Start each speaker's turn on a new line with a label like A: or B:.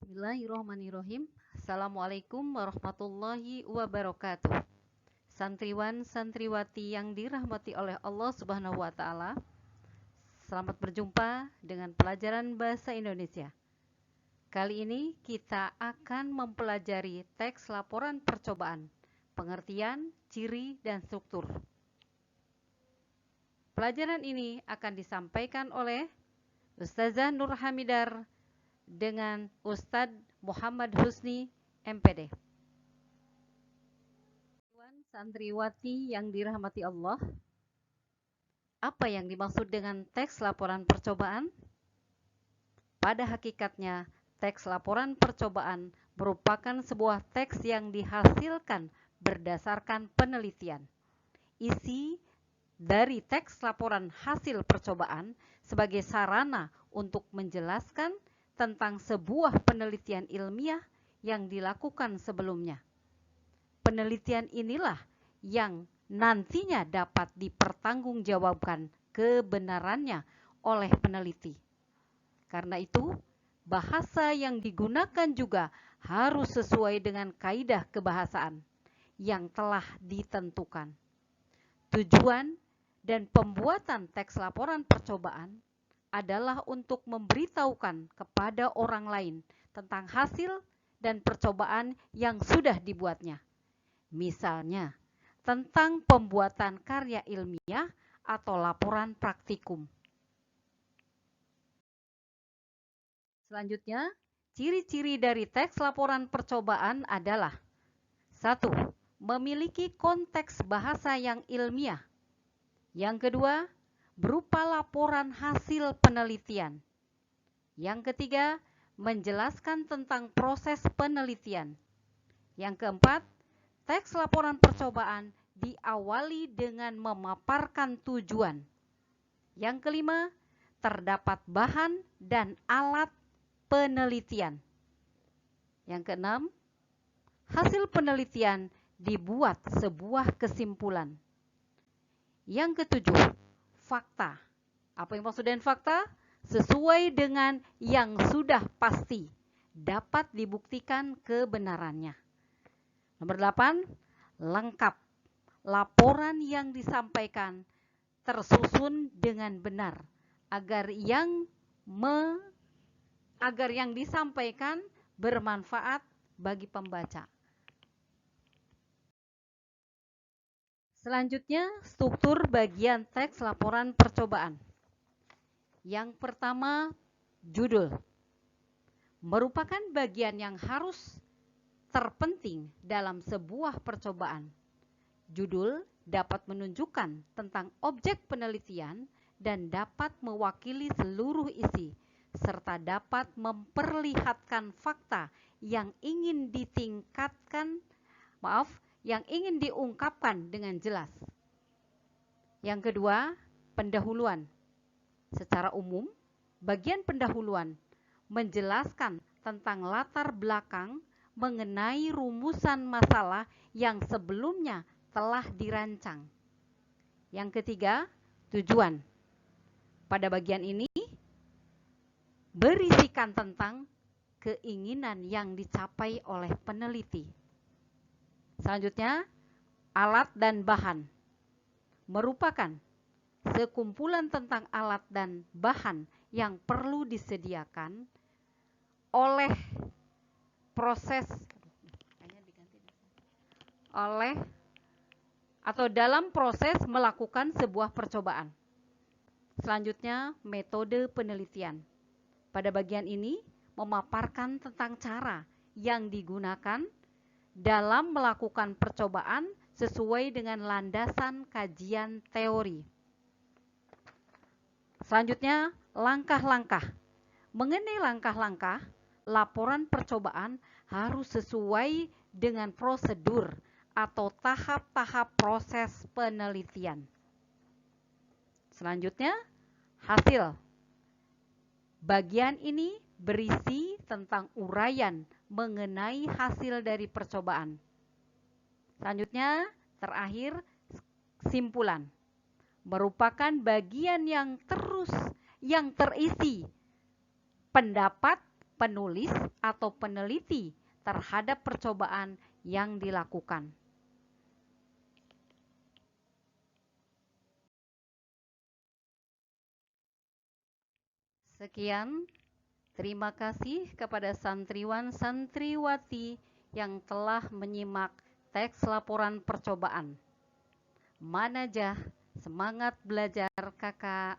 A: Bismillahirrahmanirrahim. Assalamualaikum warahmatullahi wabarakatuh. Santriwan, santriwati yang dirahmati oleh Allah Subhanahu wa taala. Selamat berjumpa dengan pelajaran bahasa Indonesia. Kali ini kita akan mempelajari teks laporan percobaan, pengertian, ciri, dan struktur. Pelajaran ini akan disampaikan oleh Ustazah Nur Hamidar dengan Ustadz Muhammad Husni, MPD. Santriwati yang dirahmati Allah, apa yang dimaksud dengan teks laporan percobaan? Pada hakikatnya, teks laporan percobaan merupakan sebuah teks yang dihasilkan berdasarkan penelitian. Isi dari teks laporan hasil percobaan sebagai sarana untuk menjelaskan tentang sebuah penelitian ilmiah yang dilakukan sebelumnya. Penelitian inilah yang nantinya dapat dipertanggungjawabkan kebenarannya oleh peneliti. Karena itu, bahasa yang digunakan juga harus sesuai dengan kaidah kebahasaan yang telah ditentukan. Tujuan dan pembuatan teks laporan percobaan adalah untuk memberitahukan kepada orang lain tentang hasil dan percobaan yang sudah dibuatnya. Misalnya, tentang pembuatan karya ilmiah atau laporan praktikum. Selanjutnya, ciri-ciri dari teks laporan percobaan adalah 1. Memiliki konteks bahasa yang ilmiah. Yang kedua, berupa laporan hasil penelitian. Yang ketiga, menjelaskan tentang proses penelitian. Yang keempat, teks laporan percobaan diawali dengan memaparkan tujuan. Yang kelima, terdapat bahan dan alat penelitian. Yang keenam, hasil penelitian dibuat sebuah kesimpulan. Yang ketujuh, fakta. Apa yang maksud dengan fakta? Sesuai dengan yang sudah pasti, dapat dibuktikan kebenarannya. Nomor 8, lengkap. Laporan yang disampaikan tersusun dengan benar agar yang disampaikan bermanfaat bagi pembaca. Selanjutnya, struktur bagian teks laporan percobaan. Yang pertama, judul. Merupakan bagian yang harus terpenting dalam sebuah percobaan. Judul dapat menunjukkan tentang objek penelitian dan dapat mewakili seluruh isi, serta dapat memperlihatkan fakta yang ingin diungkapkan dengan jelas. Yang kedua, pendahuluan. Secara umum, bagian pendahuluan menjelaskan tentang latar belakang mengenai rumusan masalah yang sebelumnya telah dirancang. Yang ketiga, tujuan. Pada bagian ini, berisikan tentang keinginan yang dicapai oleh peneliti. Selanjutnya, alat dan bahan. Merupakan sekumpulan tentang alat dan bahan yang perlu disediakan oleh dalam proses melakukan sebuah percobaan. Selanjutnya, metode penelitian. Pada bagian ini memaparkan tentang cara yang digunakan dalam melakukan percobaan sesuai dengan landasan kajian teori. Selanjutnya, langkah-langkah. Mengenai langkah-langkah, laporan percobaan harus sesuai dengan prosedur atau tahap-tahap proses penelitian. Selanjutnya, hasil. Bagian ini berisi tentang uraian mengenai hasil dari percobaan. Selanjutnya, terakhir, simpulan. Merupakan bagian yang terisi pendapat penulis atau peneliti terhadap percobaan yang dilakukan. Sekian, terima kasih kepada santriwan santriwati yang telah menyimak teks laporan percobaan. Manajah, semangat belajar kakak.